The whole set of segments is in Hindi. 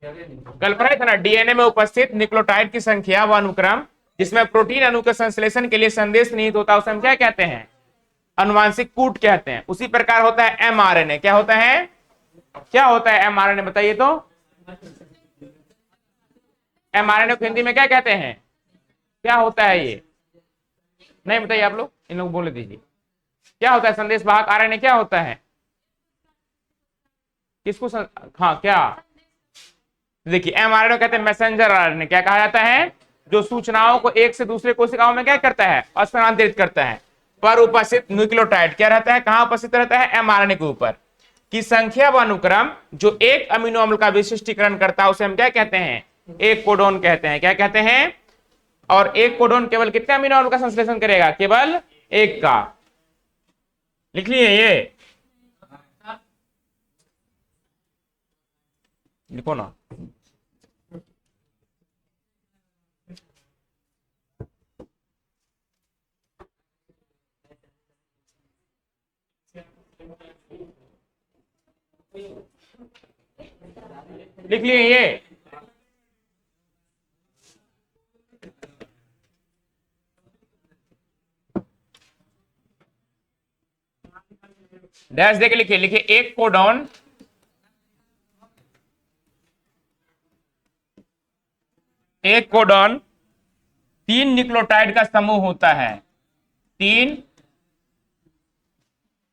कल पढ़ा था ना, डीएनए में उपस्थित न्यूक्लियोटाइड की संख्या व अनुक्रम जिसमें प्रोटीन अणु के संश्लेषण के लिए संदेश निहित होता है उसे हम क्या कहते हैं? अनुवांशिक कूट कहते हैं। उसी प्रकार होता है एमआरएनए। क्या होता है? क्या होता है एमआरएनए बताइए तो? एमआरएनए को हिंदी में क्या कहते हैं? क्या होता है ये? नहीं बताइए आप लोग, इन लोग बोले दीजिए। क्या होता है संदेश वाहक आरएनए? क्या होता है? किसको हाँ क्या? देखिए एमआरएनए कहते हैं मैसेंजर आरएनए। क्या कहा जाता है? जो सूचनाओं को एक से दूसरे कोशिकाओं में क्या करता है? स्थानांतरित करता है। पर उपस्थित न्यूक्लियोटाइड क्या रहता है? कहां उपस्थित रहता है? एमआरएनए के ऊपर की संख्या व अनुक्रम जो एक अमीनो अम्ल का विशिष्टीकरण करता है उसे हम क्या कहते हैं? एक कोडोन कहते हैं। क्या कहते हैं? और एक कोडोन केवल कितने अमीनो अम्ल का संश्लेषण करेगा? केवल एक का। लिख लिए ये? लिखो ना। लिख लिए ये? डैश देके लिखिए। लिखिए एक कोडॉन तीन न्यूक्लियोटाइड का समूह होता है। तीन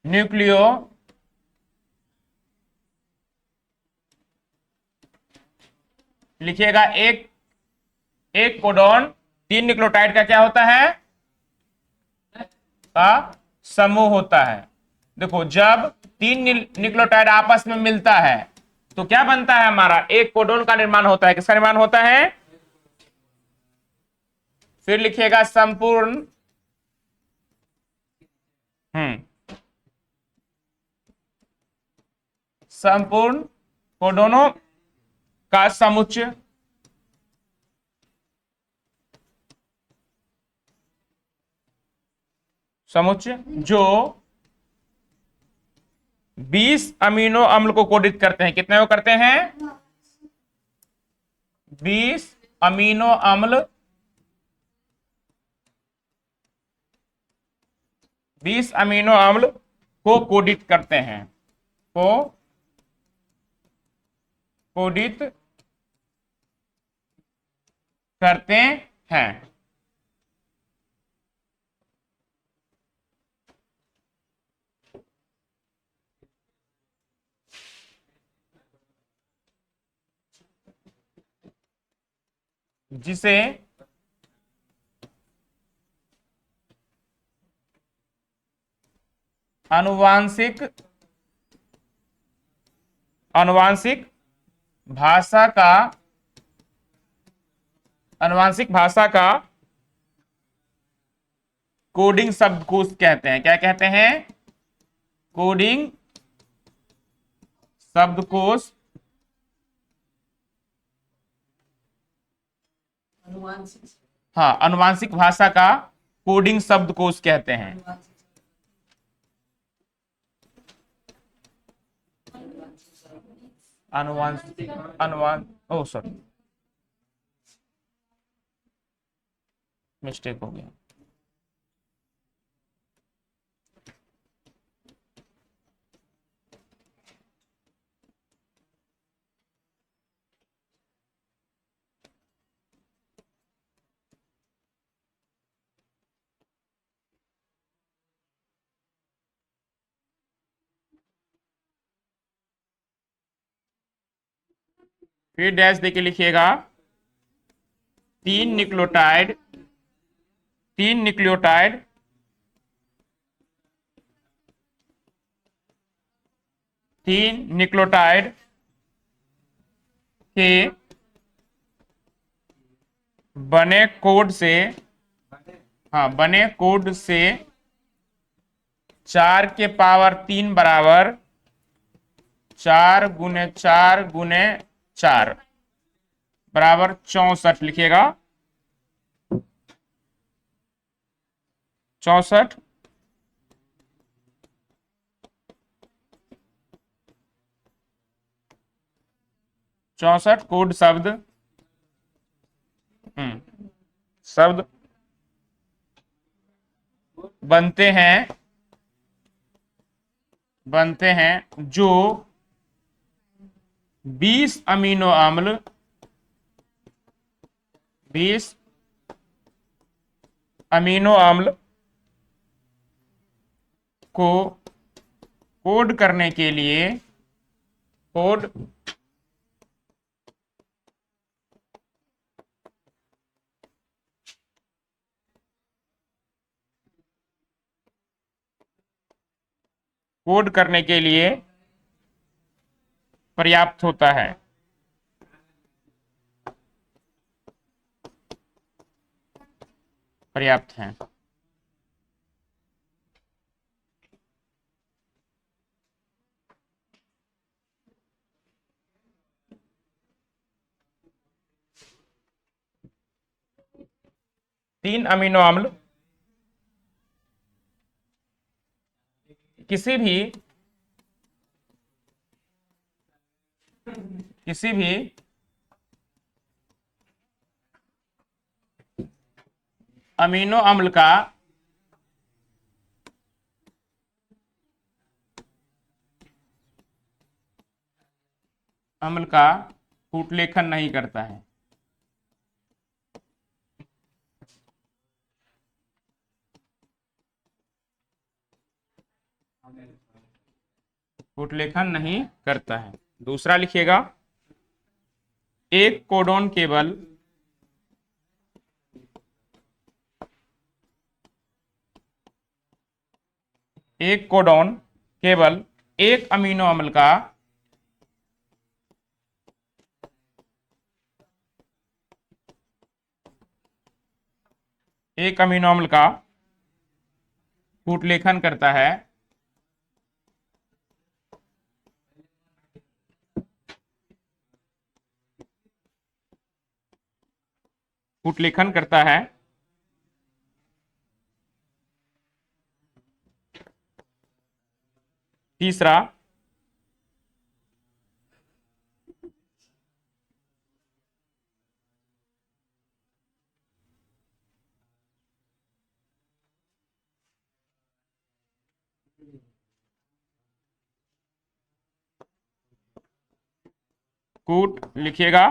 न्यूक्लियो लिखिएगा। एक कोडॉन तीन न्यूक्लियोटाइड का क्या होता है? का समूह होता है। देखो जब तीन न्यूक्लियोटाइड आपस में मिलता है तो क्या बनता है? हमारा एक कोडोन का निर्माण होता है। किसका निर्माण होता है? फिर लिखिएगा संपूर्ण संपूर्ण कोडोनों का समुच्चय जो 20 अमीनो अम्ल को कोडित करते हैं। कितने को करते हैं? 20 अमीनो अम्ल 20 अमीनो अम्ल को कोडित करते हैं। को कोडित करते हैं। जिसे आनुवांशिक भाषा का कोडिंग शब्दकोश कहते हैं। क्या कहते हैं? कोडिंग शब्दकोश। हाँ, आनुवांशिक भाषा का कोडिंग शब्दकोश कहते हैं। ओ सॉरी, मिस्टेक हो गया। फिर डैश देके लिखिएगा तीन न्यूक्लियोटाइड तीन न्यूक्लियोटाइड के बने कोड से 4 के पावर 3 बराबर 4 गुने 4 गुने 4 बराबर 64 लिखिएगा। 64 . 64 कोड शब्द, शब्द बनते हैं जो 20 अमीनो अम्ल 20 अमीनो अम्ल को कोड करने के लिए कोड करने के लिए पर्याप्त होता है। पर्याप्त है। तीन अमीनो अम्ल किसी भी अमीनो अम्ल का कूटलेखन नहीं करता है। कूटलेखन नहीं करता है। दूसरा लिखिएगा, एक कोडोन केवल एक अमीनो अम्ल का कूटलेखन करता है। कूटलेखन करता है। तीसरा, कूट लिखिएगा,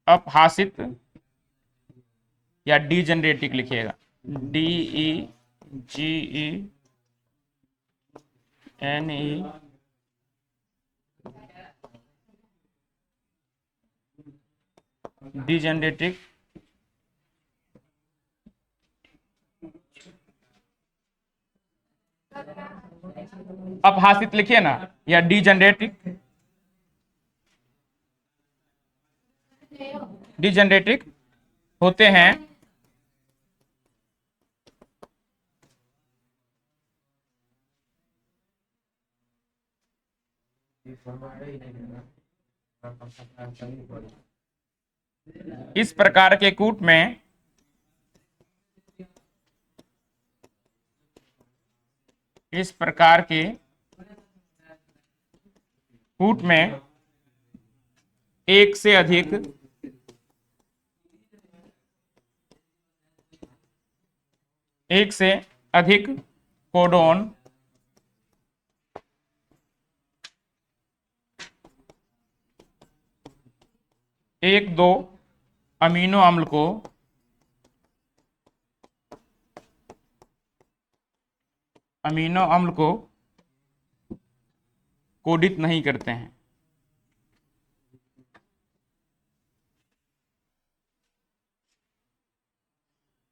अपहासित या डीजेनरेटिक लिखिएगा, DEGENE डीजेनरेटिक अपहासित लिखिए ना, या डीजेनरेटिक होते हैं इस प्रकार के कूट में एक से अधिक कोडोन एक दो अमीनो अम्ल को कोडित नहीं करते हैं।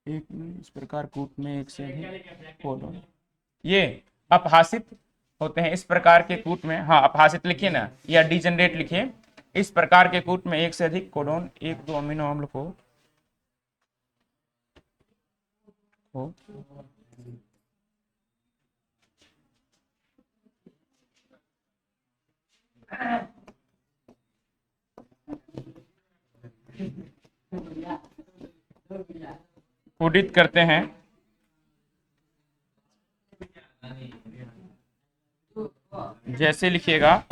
इस प्रकार कूट में एक से अधिक कोडोन, ये अपहासित होते हैं। इस प्रकार के कूट में, हाँ अपहासित लिखिए ना, या डीजेनरेट लिखिए। इस प्रकार के कूट में एक से अधिक कोडोन एक दो अमीनो अम्ल को कोडित करते हैं। जैसे लिखिएगा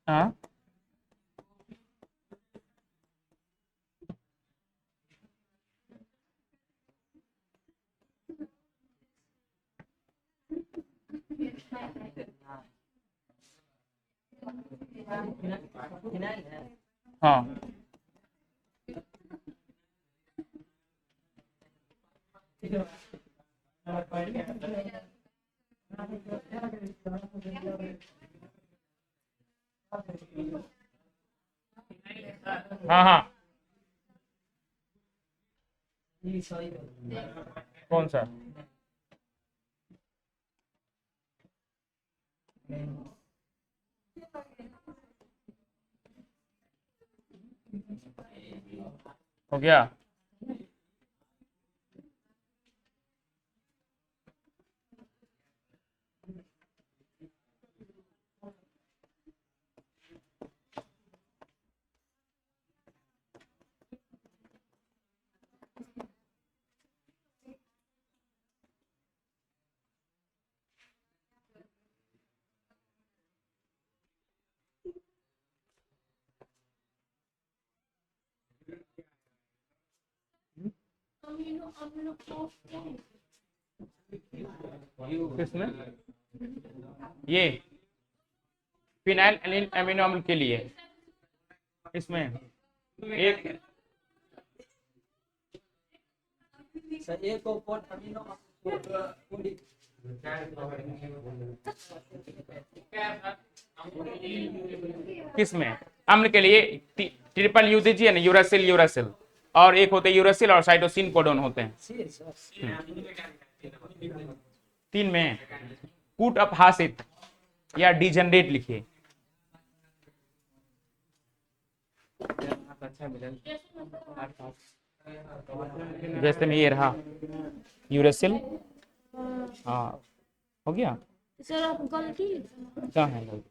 हाँ हाँ हाँ हाँ कौन सा हो गया? किसमें? ये फिनाइल एलिन अमीनो अम्ल के लिए इसमें एक किसमें अम्ल के लिए ट्रिपल यू दीजिए ना, यूरासिल यूरासिल, और एक होते हैं यूरासिल और साइटोसिन कोडोन होते हैं। 3 में कूट अपहासित या डिजनरेट लिखिए। जैसे में ये रहा यूरासिल, हाँ हो गया। सर आप गलती क्या है गलती?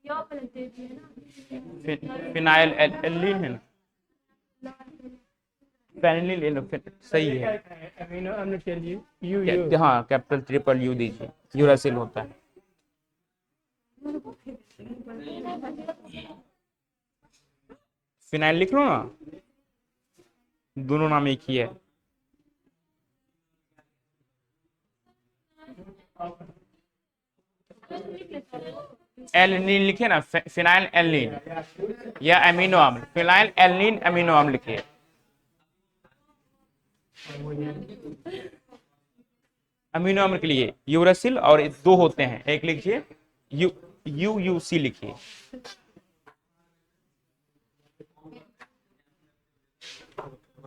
यहाँ पे दे दिए ना, फिनाइल एलिन है ना, फेनिल एलिन सही है। अमीनो अम्ल के लिए यू हाँ कैपिटल ट्रिपल यू दीजिए, यूरासिल होता है। फिनाइल लिख लो ना, दोनों नाम एक ही है। एलनीन लिखे ना, फिनाइल एलनीन या अमीनो अम्ल, फिनाइल एलनीन अमीनो अम्ल लिखिए। अमीनो अम्ल के लिए यूरासिल और 2 होते हैं, एक लिखिए यूयूसी लिखिए।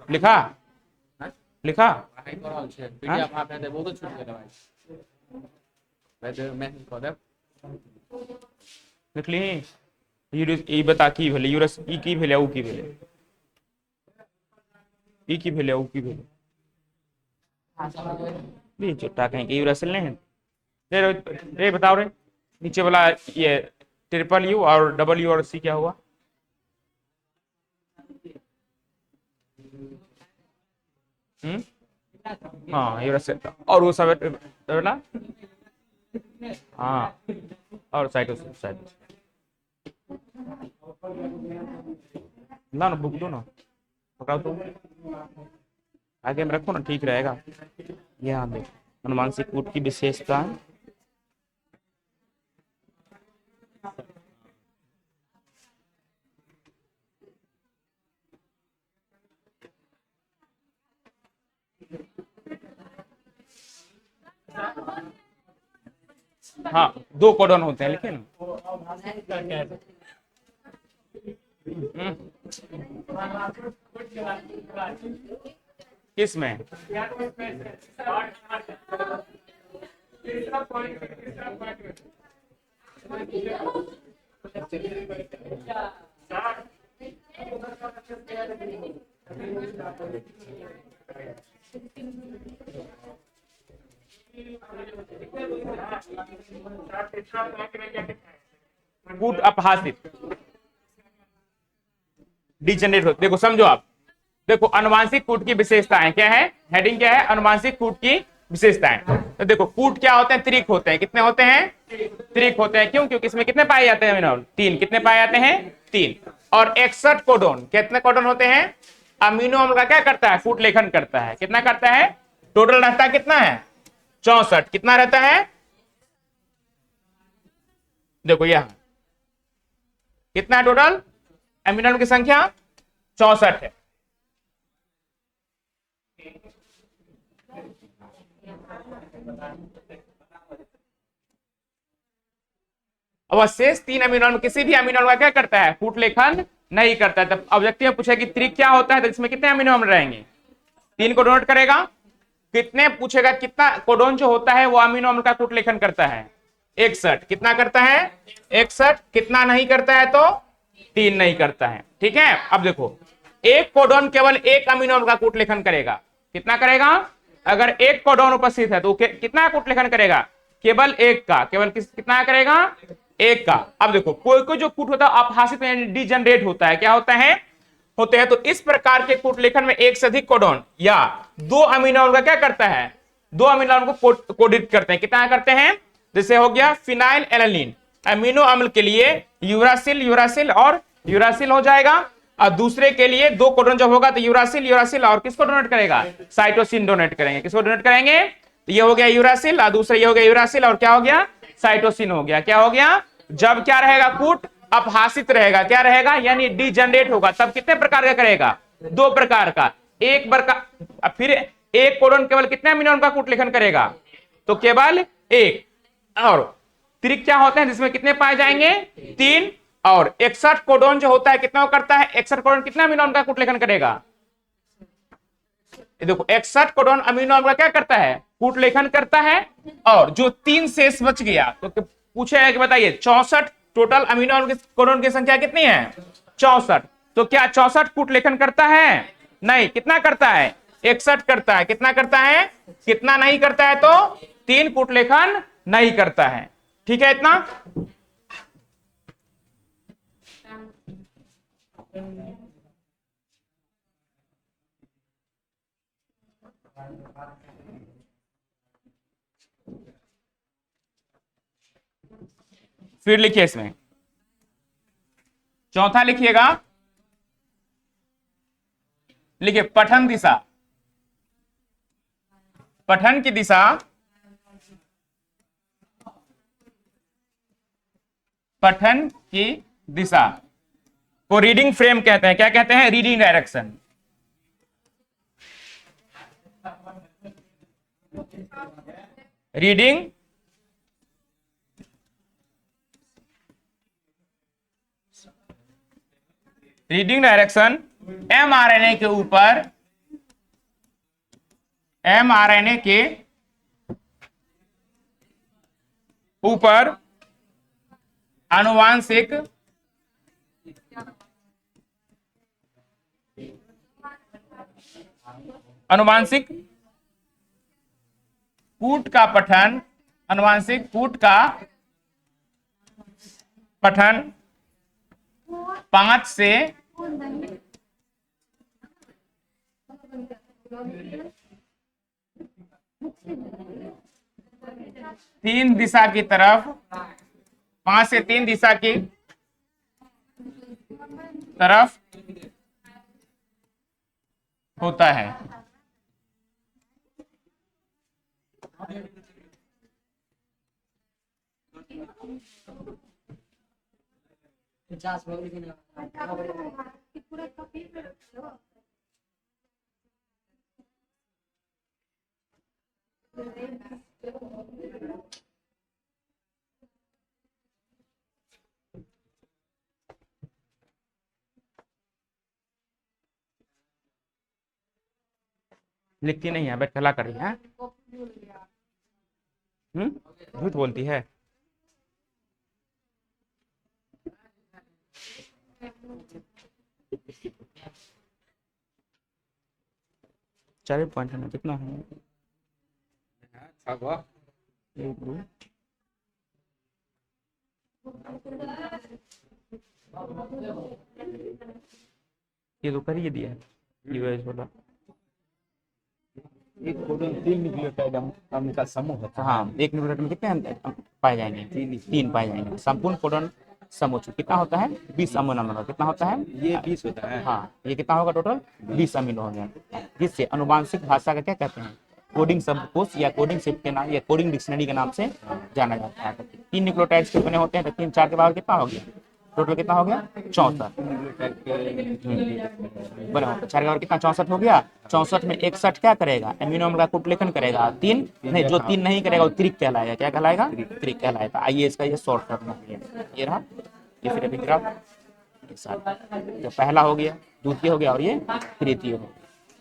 लिखा लिखा लिख ली। ई बता की भेले यूरस, ई की भेले, ऊ की भेले, ई की भेले, ऊ की भेले, भी चुट्टा कहीं के यूरासिल नहीं है। रे बताओ रे, नीचे वाला ये ट्रिपल यू और डबल यू और सी क्या हुआ? हाँ यूरासिल और वो सब ना, हाँ और साइटोसिन ना बुक दो ना, पकड़ाओ तो आगे में रखो ना, ठीक रहेगा। यहाँ देखो अनुवांशिक कूट की विशेषता। हाँ 2 कोडन होते हैं, लिखे ना। किसमें? कूट अपहासित डिजेनरेट होते। देखो समझो आप, देखो अनुवांशिक कूट की विशेषताएं क्या है, हेडिंग क्या है, अनुवांशिक कूट की विशेषताएं। तो देखो कूट क्या होते हैं, त्रिक होते हैं। कितने होते हैं? त्रिक होते हैं। क्यों? क्योंकि इसमें कितने पाए जाते हैं अमीनो अम्ल? 3। कितने पाए जाते हैं? 3। और 61 कोडोन। कितने कोडोन होते हैं? अमीनो अम्ल का क्या करता है? कूट लेखन करता है। कितना करता है? टोटल रहता है कितना है? 64। कितना रहता है? देखो यहां कितना है टोटल अमीनो अम्ल की संख्या? 64 है। अब शेष 3 अमीनो अम्ल किसी भी अमीनो अम्ल का क्या करता है? कूट लेखन नहीं करता है। तब ऑब्जेक्टिव में पूछेगा कि त्रिक क्या होता है, तो इसमें कितने अमीनो अम्ल रहेंगे? 3 को डोनेट करेगा। कितने पूछेगा कितना कोडोन जो होता है वो अमीनो अम्ल का कूट लेखन करता है? 61। कितना करता है? 61। कितना नहीं करता है? तो 3 नहीं करता है। ठीक है। अब देखो एक कोडोन केवल एक अमीनो अम्ल का कूट लेखन करेगा। कितना करेगा? अगर एक कोडोन उपस्थित है तो कितना कूट लेखन करेगा? केवल एक का। केवल कितना करेगा? एक का। अब देखो कोई कोई जो कूट होता है अपहासित डिजनरेट होता है। क्या होता है? होते हैं। तो इस प्रकार के कूट लेखन में एक से अधिक कोडोन या 2 अमीनो अम्ल का क्या करता है? 2 अमीनो अम्ल को कोडित करते हैं। कितना करते हैं? जैसे हो गया फिनाइल एलानिन अमीनो अम्ल के लिए यूरासिल यूरासिल और यूरासिल हो जाएगा। और दूसरे के लिए 2 कोडोन जब होगा तो यूरासिल यूरासिल और किसको डोनेट करेगा? साइटोसिन डोनेट करेंगे। किसको डोनेट करेंगे? तो ये हो गया यूरासिल और दूसरा ये हो गया यूरासिल और क्या हो गया? साइटोसिन हो गया। क्या हो गया? जब क्या रहेगा? कूट अपहासित रहेगा। क्या रहेगा? यानी डिजनरेट होगा। तब कितने प्रकार का करेगा? 2 प्रकार का। एक बार का फिर एक कोडोन केवल कितने अमीनो अम्ल का कूट लेखन करेगा? तो केवल एक। और त्रिक क्या होते हैं जिसमें कितने पाए जाएंगे? 3। और 61 कोडोन जो होता है कितना करता है? 61 कोडोन कितना अमीनो अम्ल का कूट लेखन करेगा? देखो 61 कोडोन अमीनो अम्ल का क्या करता है? कूट लेखन करता है। और जो 3 शेष बच गया तो पूछेगा कि बताइए 64 टोटल अमीनो अम्ल कोडोन की संख्या कितनी है? 64। तो क्या 64 कूट लेखन करता है? नहीं। कितना करता है? 61 करता है। कितना करता है? कितना नहीं करता है? तो 3 कूट लेखन नहीं करता है। ठीक है इतना। फिर लिखिए इसमें चौथा लिखिएगा। लिखिए पठन दिशा। पठन की दिशा पठन की दिशा को रीडिंग फ्रेम कहते हैं। क्या कहते हैं? Reading direction. Reading reading direction mRNA के ऊपर एमआरएनए के ऊपर आनुवांशिक आनुवांशिक कूट का पठन आनुवांशिक कूट का पठन 5 से 3 दिशा की तरफ 5 से 3 दिशा की तरफ होता है। लिखती नहीं है, बैठ खला कर रही है। झूठ बोलती है। चार पॉइंट है ना, कितना है? एक, दो। ये तो कर ही दिया है यूएस वाला। एक कोडोन 3 न्यूक्लियोटाइड अम्ल का समूह होता है। हाँ, एक न्यूक्लियोटाइड में कितने पाए जाएंगे? तीन पाए जाएंगे। संपूर्ण कोडन समूह कितना होता है? 20 अमीनो एसिड। कितना होता है? ये 20 होता है। हाँ, ये कितना होगा टोटल? 20 अमीनो हो गया। जिससे अनुवांशिक भाषा का क्या कहते हैं? कोडिंग शब्दकोश या कोडिंग शिफ्ट के नाम या कोडिंग डिक्शनरी के नाम से जाना जाता है। 3 न्यूक्लियोटाइड्स के बने होते हैं, तो 3 4 के बराबर कितना हो गया? टोटल कितना हो गया? 64 बना होता है। 4 के बराबर कितना? 64 हो गया। 64 में 61 क्या करेगा? एमिनो अम्ल का कुटलेखन करेगा। 3 नहीं, जो 3 नहीं करेगा वो त्रिक कहलाएगा। क्या कहलाएगा? त्रिक कहलाएगा। आइए इसका ये शॉर्ट करना है। ये रहा, ये फिर अभी ग्राफ के साथ। तो पहला हो गया, द्वितीय हो गया और ये तृतीय हो गया।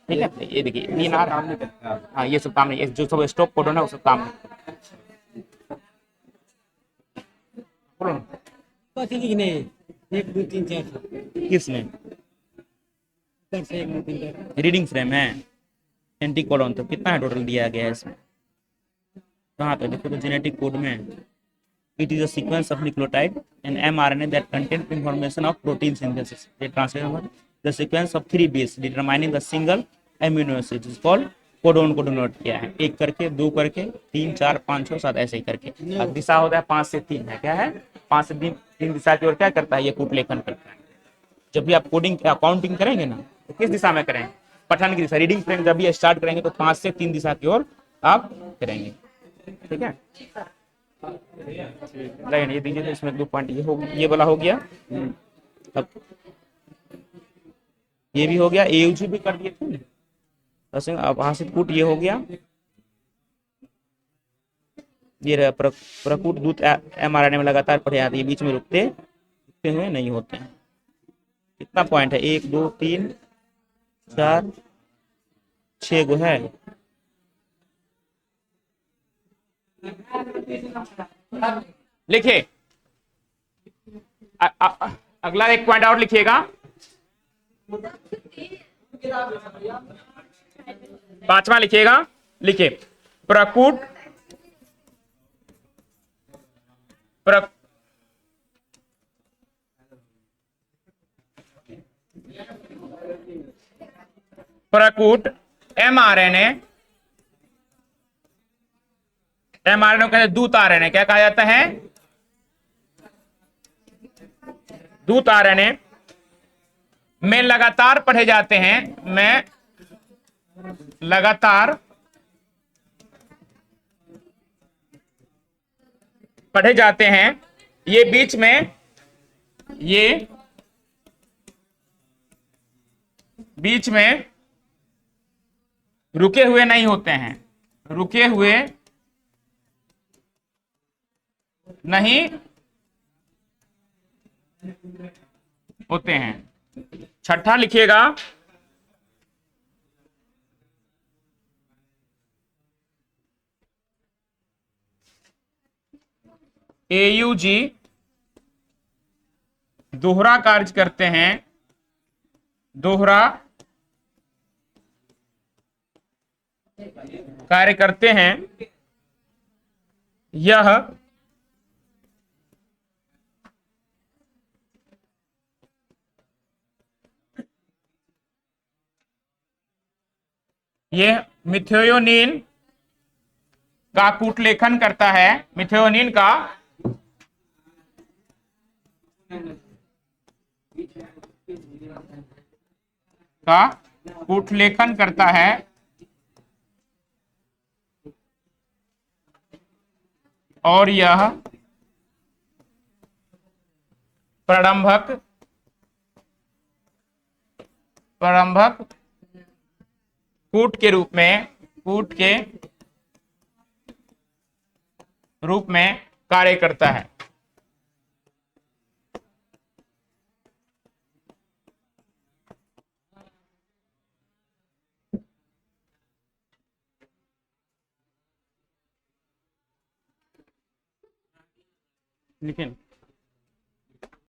ठीक है, ये देखिए 3 आ रहा है। हाँ, ये सब काम नहीं, जो सब स्टॉप कोडन है वो सब काम नहीं। 1 2 3 4 किसमें? ऊपर से 1 2 3 4 रीडिंग फ्रेम है। एंटी कोडन तो कितना है टोटल दिया गया है इसमें? कहाँ पे देखो तो जेनेटिक कोड में it is a sequence of nucleotide and mRNA that contain information of protein synthesis. They translate the sequence of 3 base determining the single amino acid is called codon को डिनोट किया है। 1 करके, 2 करके, 3 4 5 6 7 ऐसे ही करके। अब दिशा होता है 5 से 3 है। क्या है? 5 से 3 दिशा की ओर क्या करता है? ये कूटलेखन करता है। जब भी आप कोडिंग काउंटिंग करेंगे ना, तो किस दिशा में करेंगे? पठन की दिशा। रीडिंग फ्रेम जब भी स्टार्ट करेंगे तो 5 से 3 दिशा की ओर आप करेंगे। ठीक है, लाइन ये दीजिए। तो इसमें 2 पॉइंट ये वाला हो गया। अब ये भी हो गया, एयूजी भी कर दिए थे। अब हासिल कूट ये हो गया। ये रहा प्रकूट दूत एमआरएनए में लगातार पढ़े जाते हैं, बीच में रुकते हुए नहीं होते हैं। कितना पॉइंट है? 1 2 3 4 6 गो है। लिखिए अगला एक पॉइंट और लिखिएगा। 5वां लिखिएगा। लिखिए प्रकूट प्रकूट एमआरएनए को कहते हैं दूत आरएनए। क्या कहा जाता है? दूत आरएनए में लगातार पढ़े जाते हैं। में लगातार पढ़े जाते हैं। ये बीच में रुके हुए नहीं होते हैं। रुके हुए नहीं होते हैं। छठा लिखिएगा। एयूजी दोहरा कार्य करते हैं। दोहरा कार्य करते हैं। यह मिथ्योनिन का कूटलेखन करता है। मिथ्योनिन का कूटलेखन करता है और यह प्रारंभक कूट के रूप में कार्य करता है। लेकिन